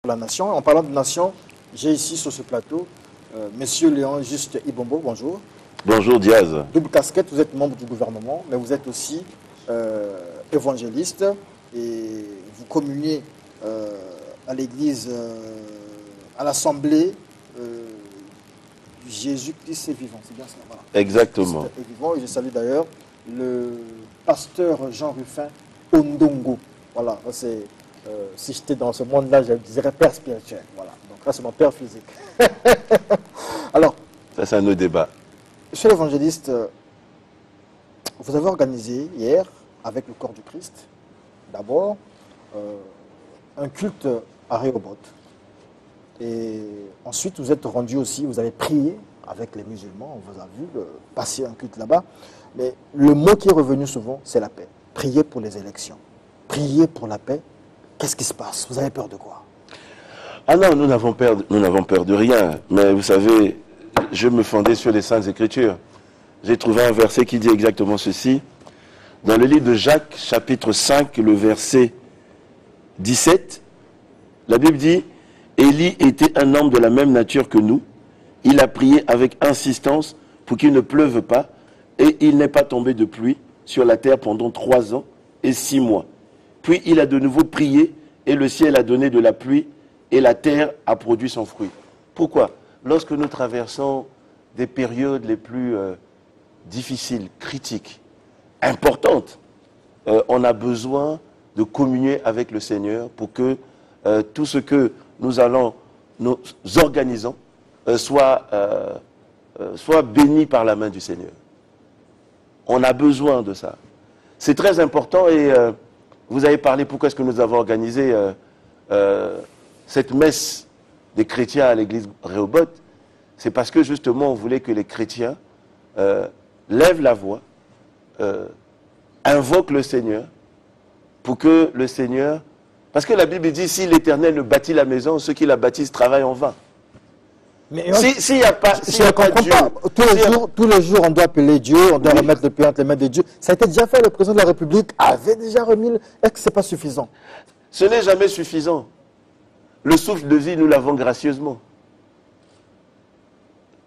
La nation. En parlant de nation, j'ai ici sur ce plateau Monsieur Léon Juste Ibombo, bonjour. Bonjour Diaz. Double casquette, vous êtes membre du gouvernement, mais vous êtes aussi évangéliste et vous communiez à l'église, à l'assemblée Jésus-Christ est vivant, c'est bien ça, voilà. Exactement. Christ est vivant, et je salue d'ailleurs le pasteur Jean Ruffin Ondongo. Voilà, c'est... si j'étais dans ce monde-là, je dirais père spirituel. Voilà. Donc là, c'est mon père physique. Alors, ça, c'est un autre débat. Monsieur l'évangéliste, vous avez organisé hier, avec le corps du Christ, d'abord, un culte à Rehoboth. Et ensuite, vous êtes rendu aussi, vous avez prié avec les musulmans, on vous a vu passer un culte là-bas. Mais le mot qui est revenu souvent, c'est la paix. Prier pour les élections. Prier pour la paix. Qu'est-ce qui se passe? Vous avez peur de quoi? Ah non, nous n'avons peur de rien. Mais vous savez, je me fondais sur les Saintes Écritures. J'ai trouvé un verset qui dit exactement ceci. Dans le livre de Jacques, chapitre 5, le verset 17, la Bible dit « Élie était un homme de la même nature que nous. Il a prié avec insistance pour qu'il ne pleuve pas, et il n'est pas tombé de pluie sur la terre pendant 3 ans et 6 mois. Puis il a de nouveau prié, et le ciel a donné de la pluie, et la terre a produit son fruit. » Pourquoi? Lorsque nous traversons des périodes les plus difficiles, critiques, importantes, on a besoin de communier avec le Seigneur pour que tout ce que nous organisons soit béni par la main du Seigneur. On a besoin de ça. C'est très important et vous avez parlé pourquoi est-ce que nous avons organisé cette messe des chrétiens à l'église Rehoboth. C'est parce que justement on voulait que les chrétiens lèvent la voix, invoquent le Seigneur, pour que le Seigneur... Parce que la Bible dit, si l'Éternel ne bâtit la maison, ceux qui la bâtissent travaillent en vain. Mais s'il n'y a pas, je ne comprends pas. Tous les jours, on doit appeler Dieu, on doit remettre le pays entre les mains de Dieu. Ça a été déjà fait, le président de la République avait déjà remis... Est-ce que ce n'est pas suffisant? Ce n'est jamais suffisant. Le souffle de vie, nous l'avons gracieusement.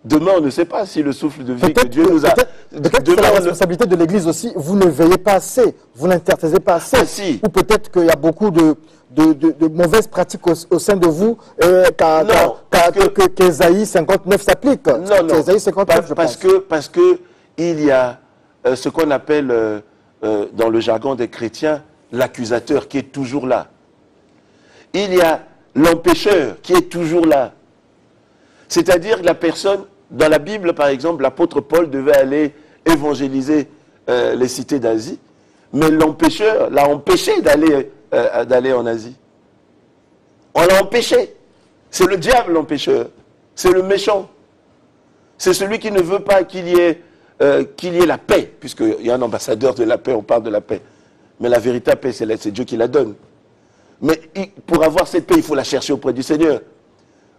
Demain, on ne sait pas si le souffle de vie que Dieu nous a... Peut-être que c'est la responsabilité de l'Église aussi. Vous ne veillez pas assez, vous n'intercessez pas assez. Ah, si. Ou peut-être qu'il y a beaucoup de mauvaises pratiques au sein de vous qu'Ésaïe 59 s'applique. Non, non. Ésaïe 59, parce que il y a ce qu'on appelle dans le jargon des chrétiens l'accusateur qui est toujours là. Il y a l'empêcheur qui est toujours là. C'est-à-dire que la personne, dans la Bible par exemple, l'apôtre Paul devait aller évangéliser les cités d'Asie, mais l'empêcheur l'a empêché d'aller en Asie. On l'a empêché. C'est le diable l'empêcheur. C'est le méchant. C'est celui qui ne veut pas qu'il y ait la paix, puisqu'il y a un ambassadeur de la paix, on parle de la paix. Mais la véritable paix, c'est Dieu qui la donne. Mais pour avoir cette paix, il faut la chercher auprès du Seigneur.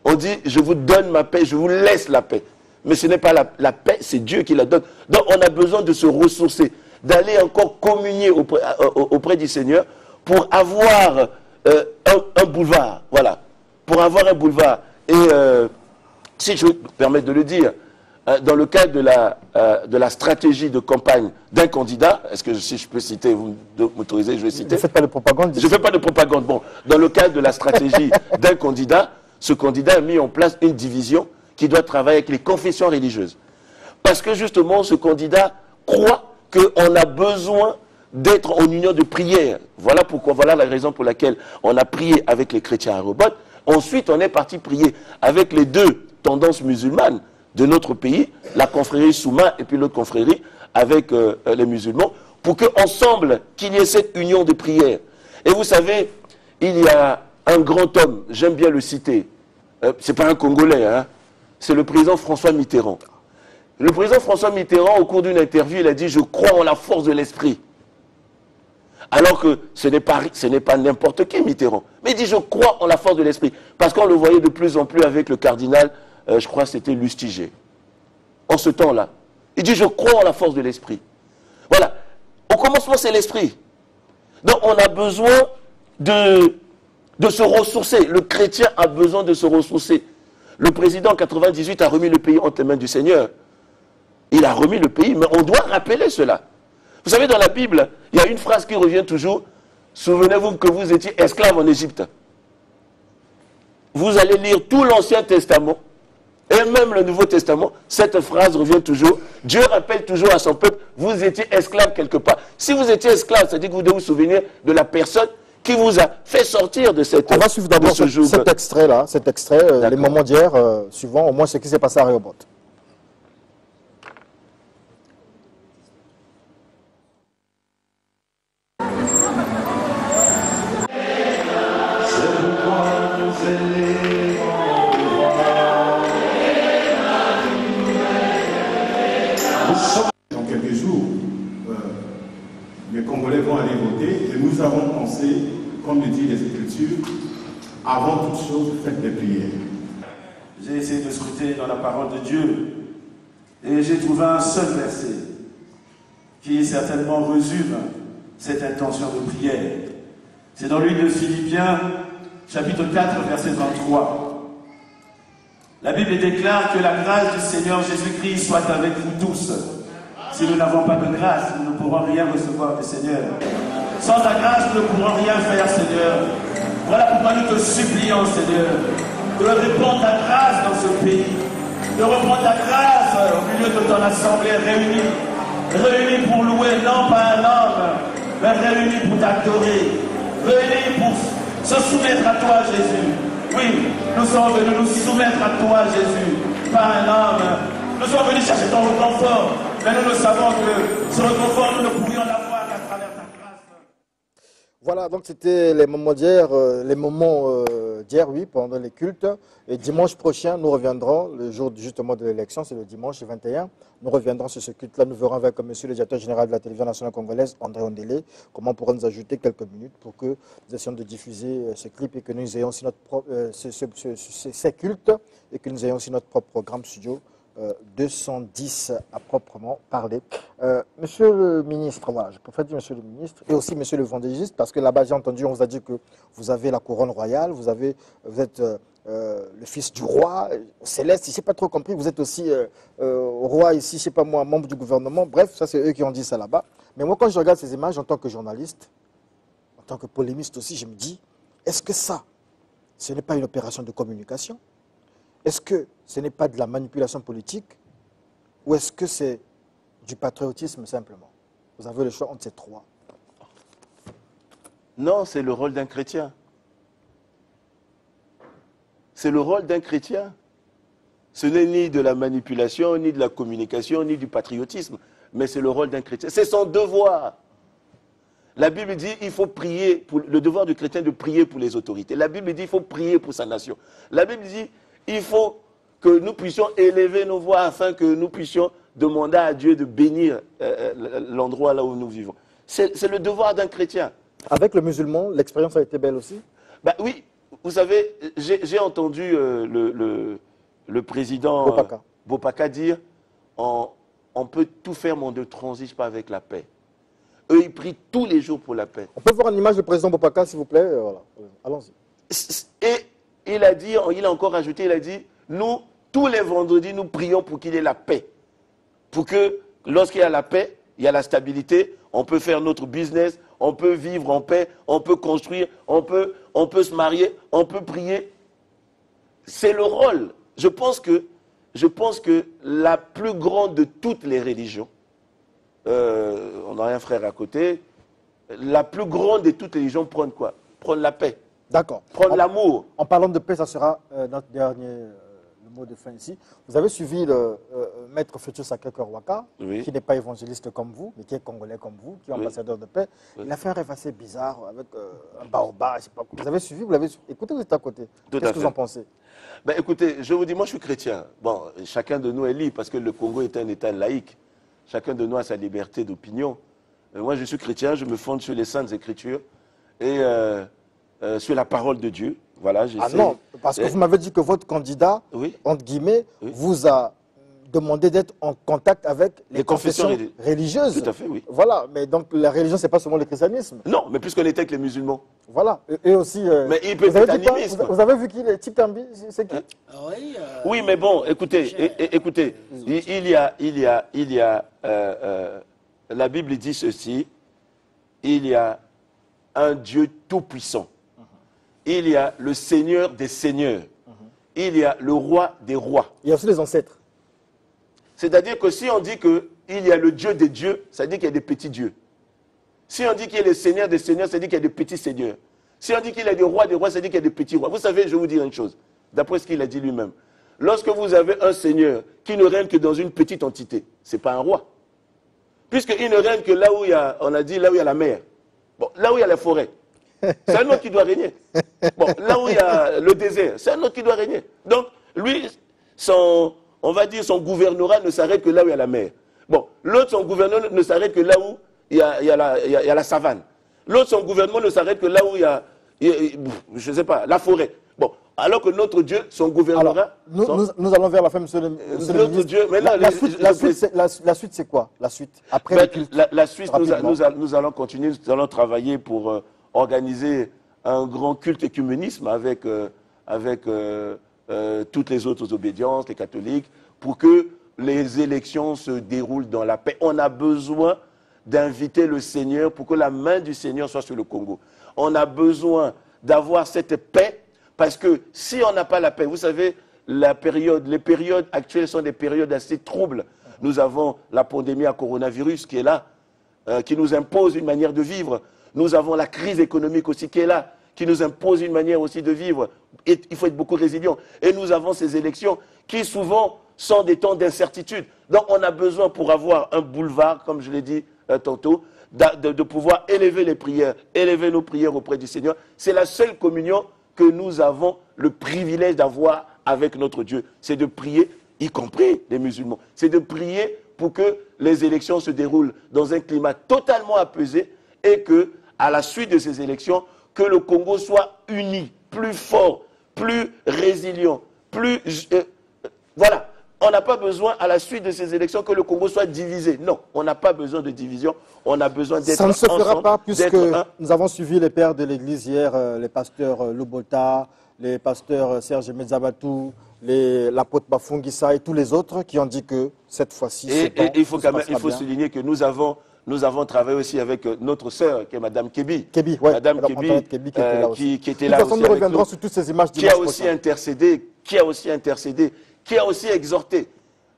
On dit, je vous donne ma paix, je vous laisse la paix. Mais ce n'est pas la paix, c'est Dieu qui la donne. Donc on a besoin de se ressourcer, d'aller encore communier auprès du Seigneur pour avoir un boulevard. Voilà, pour avoir un boulevard. Et si je me permets de le dire, dans le cadre de la stratégie de campagne d'un candidat, est-ce que si je peux citer, vous m'autorisez, je vais citer. Ne faites pas de propagande. Je ne fais pas de propagande. Bon, dans le cadre de la stratégie d'un candidat, ce candidat a mis en place une division qui doit travailler avec les confessions religieuses. Parce que justement, ce candidat croit qu'on a besoin d'être en union de prière. Voilà pourquoi, voilà la raison pour laquelle on a prié avec les chrétiens à Rehoboth. Ensuite, on est parti prier avec les deux tendances musulmanes de notre pays, la confrérie Souma et puis l'autre confrérie avec les musulmans, pour qu'ensemble, qu'il y ait cette union de prière. Et vous savez, il y a un grand homme, j'aime bien le citer, c'est pas un Congolais, hein, c'est le président François Mitterrand. Le président François Mitterrand, au cours d'une interview, il a dit « Je crois en la force de l'esprit ». Alors que ce n'est pas n'importe qui, Mitterrand. Mais il dit « Je crois en la force de l'esprit ». Parce qu'on le voyait de plus en plus avec le cardinal, je crois que c'était Lustiger. En ce temps-là. Il dit « Je crois en la force de l'esprit ». Voilà. Au commencement, c'est l'esprit. Donc on a besoin de se ressourcer. Le chrétien a besoin de se ressourcer. Le président en 98 a remis le pays entre les mains du Seigneur. Il a remis le pays, mais on doit rappeler cela. Vous savez, dans la Bible, il y a une phrase qui revient toujours. Souvenez-vous que vous étiez esclaves en Égypte. Vous allez lire tout l'Ancien Testament et même le Nouveau Testament. Cette phrase revient toujours. Dieu rappelle toujours à son peuple, vous étiez esclaves quelque part. Si vous étiez esclaves, c'est-à-dire que vous devez vous souvenir de la personne qui vous a fait sortir de cette... On va suivre d'abord cet extrait-là, les moments d'hier, suivant au moins ce qui s'est passé à Rehoboth. Dans quelques jours, les Congolais vont aller voter et nous avons pensé, comme le dit les Écritures, avant toute chose, faites des prières. J'ai essayé de scruter dans la parole de Dieu et j'ai trouvé un seul verset qui certainement résume cette intention de prière. C'est dans l'huile de Philippiens, chapitre 4, verset 23. La Bible déclare que la grâce du Seigneur Jésus-Christ soit avec vous tous. Si nous n'avons pas de grâce, nous ne pourrons rien recevoir du Seigneur. Sans ta grâce, nous ne pourrons rien faire, Seigneur. Voilà pourquoi nous te supplions, Seigneur, de répandre ta grâce dans ce pays, de reprendre ta grâce au milieu de ton assemblée réunie, réunie pour louer, non pas un homme, mais réunie pour t'adorer, réunie pour se soumettre à toi, Jésus. Oui, nous sommes venus nous soumettre à toi, Jésus, pas un homme. Nous sommes venus chercher ton réconfort, mais nous savons que ce réconfort, nous ne pourrions l'avoir qu'à travers ta grâce. Voilà, donc c'était les moments d'hier, oui, pendant les cultes. Et dimanche prochain, nous reviendrons, le jour justement de l'élection, c'est le dimanche 21. Nous reviendrons sur ce culte-là. Nous verrons avec monsieur le directeur général de la télévision nationale congolaise, André Ondélé, comment on pourra nous ajouter quelques minutes pour que nous essayons de diffuser ce clip et que nous ayons aussi notre ces cultes et que nous ayons aussi notre propre programme studio 210 à proprement parler. Monsieur le ministre, voilà, je préfère dire monsieur le ministre, et aussi monsieur le évangéliste, parce que là-bas j'ai entendu, on vous a dit que vous avez la couronne royale, vous êtes le fils du roi céleste, si je n'ai pas trop compris, vous êtes aussi roi ici, je ne sais pas moi, membre du gouvernement, bref, ça c'est eux qui ont dit ça là-bas. Mais moi quand je regarde ces images en tant que journaliste, en tant que polémiste aussi, je me dis, est-ce que ça, ce n'est pas une opération de communication? Est-ce que ce n'est pas de la manipulation politique ou est-ce que c'est du patriotisme simplement? Vous avez le choix entre ces trois. Non, c'est le rôle d'un chrétien. C'est le rôle d'un chrétien. Ce n'est ni de la manipulation, ni de la communication, ni du patriotisme, mais c'est le rôle d'un chrétien. C'est son devoir. La Bible dit il faut prier, le devoir du chrétien de prier pour les autorités. La Bible dit il faut prier pour sa nation. La Bible dit il faut que nous puissions élever nos voix afin que nous puissions demander à Dieu de bénir l'endroit là où nous vivons. C'est le devoir d'un chrétien. Avec le musulman, l'expérience a été belle aussi? Ben oui, vous savez, j'ai entendu le président Bopaka dire on peut tout faire, mais on ne transige pas avec la paix. Eux, ils prient tous les jours pour la paix. On peut voir une image du président Bopaka, s'il vous plaît? Voilà. Allons-y. Et il a encore ajouté, il a dit, nous, tous les vendredis, nous prions pour qu'il y ait la paix. Pour que, lorsqu'il y a la paix, il y a la stabilité, on peut faire notre business, on peut vivre en paix, on peut construire, on peut se marier, on peut prier. C'est le rôle. Je pense que la plus grande de toutes les religions, on n'a un frère à côté, la plus grande de toutes les religions prône quoi? Prône la paix. D'accord. Prendre l'amour. En parlant de paix, ça sera notre dernier le mot de fin ici. Vous avez suivi le maître Futur Sacré-Cœur Waka, oui, qui n'est pas évangéliste comme vous, mais qui est congolais comme vous, qui est ambassadeur de paix. Oui. Il a fait un rêve assez bizarre avec un baobab, je sais pas quoi. Vous avez suivi, vous l'avez suivi. Écoutez, vous êtes à côté. Qu'est-ce que vous en pensez? Ben, écoutez, je vous dis, moi je suis chrétien. Bon, chacun de nous est libre parce que le Congo est un État laïque. Chacun de nous a sa liberté d'opinion. Moi je suis chrétien, je me fonde sur les Saintes Écritures et sur la parole de Dieu. Voilà, non, parce que vous m'avez dit que votre candidat, oui, entre guillemets, oui, vous a demandé d'être en contact avec les confessions religieuses. Tout à fait, oui. Voilà, mais donc la religion, ce n'est pas seulement le christianisme. Non, mais puisqu'on était avec les musulmans. Voilà. Et aussi... Mais il peut être animiste. Vous avez vu qui est Tip Tambi? C'est qui? Oui, Oui, mais bon, écoutez, écoutez, la Bible dit ceci, il y a un Dieu tout-puissant, il y a le Seigneur des seigneurs, il y a le roi des rois. Il y a aussi les ancêtres. C'est-à-dire que si on dit qu'il y a le Dieu des dieux, ça veut dire qu'il y a des petits dieux. Si on dit qu'il y a le Seigneur des seigneurs, ça veut dire qu'il y a des petits seigneurs. Si on dit qu'il y a des rois, ça veut dire qu'il y a des petits rois. Vous savez, je vais vous dire une chose, d'après ce qu'il a dit lui-même. Lorsque vous avez un seigneur qui ne règne que dans une petite entité, ce n'est pas un roi. Puisqu'il ne règne que là où il y a, on a dit, là où il y a la mer. Bon, là où il y a la forêt, c'est un autre qui doit régner. Bon, là où il y a le désert, c'est un autre qui doit régner. Donc, lui, on va dire, son gouvernorat ne s'arrête que là où il y a la mer. Bon, l'autre, son gouvernement ne s'arrête que là où il y a la savane. L'autre, son gouvernement ne s'arrête que là où il y a, je ne sais pas, la forêt. Bon, alors que notre Dieu, son gouvernorat... Nous allons vers la fin, monsieur le ministre. Dieu, mais là, la suite, c'est quoi? La suite, après le culte, la suite, nous allons continuer, nous allons travailler pour organiser un grand culte écuménisme avec toutes les autres obédiences, les catholiques, pour que les élections se déroulent dans la paix. On a besoin d'inviter le Seigneur pour que la main du Seigneur soit sur le Congo. On a besoin d'avoir cette paix parce que si on n'a pas la paix, vous savez, les périodes actuelles sont des périodes assez troubles. Nous avons la pandémie à coronavirus qui est là, qui nous impose une manière de vivre. Nous avons la crise économique aussi qui est là, qui nous impose une manière aussi de vivre. Et il faut être beaucoup résilient. Et nous avons ces élections qui souvent sont des temps d'incertitude. Donc on a besoin pour avoir un boulevard, comme je l'ai dit tantôt, de pouvoir élever les prières, élever nos prières auprès du Seigneur. C'est la seule communion que nous avons le privilège d'avoir avec notre Dieu. C'est de prier, y compris les musulmans. C'est de prier pour que les élections se déroulent dans un climat totalement apaisé et que, à la suite de ces élections, que le Congo soit uni, plus fort, plus résilient, plus... voilà. On n'a pas besoin, à la suite de ces élections, que le Congo soit divisé. Non, on n'a pas besoin de division. On a besoin d'être ensemble. Ça ne se fera pas puisque nous avons suivi les pères de l'Église hier, les pasteurs Lobota, les pasteurs Serge Mezabatou, l'apôtre Bafungisa et tous les autres qui ont dit que cette fois-ci, c'est bon, il faut souligner que nous avons travaillé aussi avec notre sœur, qui est Madame Kebi. Ouais, Madame Kebi, qui était là aussi. De toute façon, nous reviendrons sur toutes ces images. Qui a aussi intercédé, qui a aussi exhorté.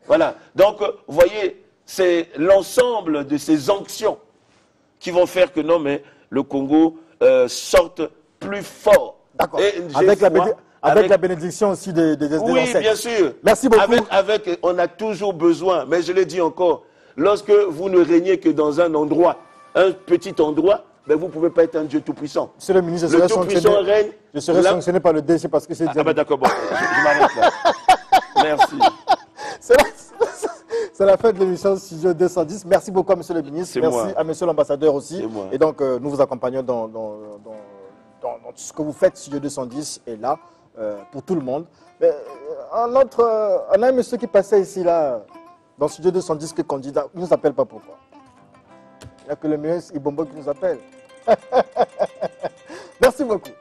Voilà. Donc, vous voyez, c'est l'ensemble de ces onctions qui vont faire que non, mais le Congo sorte plus fort. D'accord. Avec la bénédiction aussi des oui, ancêtres. Bien sûr. Merci beaucoup. On a toujours besoin, mais je l'ai dit encore, lorsque vous ne régnez que dans un endroit, un petit endroit, ben vous ne pouvez pas être un Dieu tout-puissant. Monsieur le ministre, je serai sanctionné par le DC parce que c'est... Ah ben d'accord, bon, je m'arrête là. Merci. C'est la fin de l'émission Studio 210. Merci beaucoup à monsieur le ministre. Merci à monsieur l'ambassadeur aussi. Et donc, nous vous accompagnons dans tout ce que vous faites. Studio 210 est là pour tout le monde. On a un monsieur qui passait ici, là, dans Studio 210, qui est candidat. Il ne nous appelle pas pourquoi. Il n'y a que le ministre Ibombo qui nous appelle. Merci beaucoup.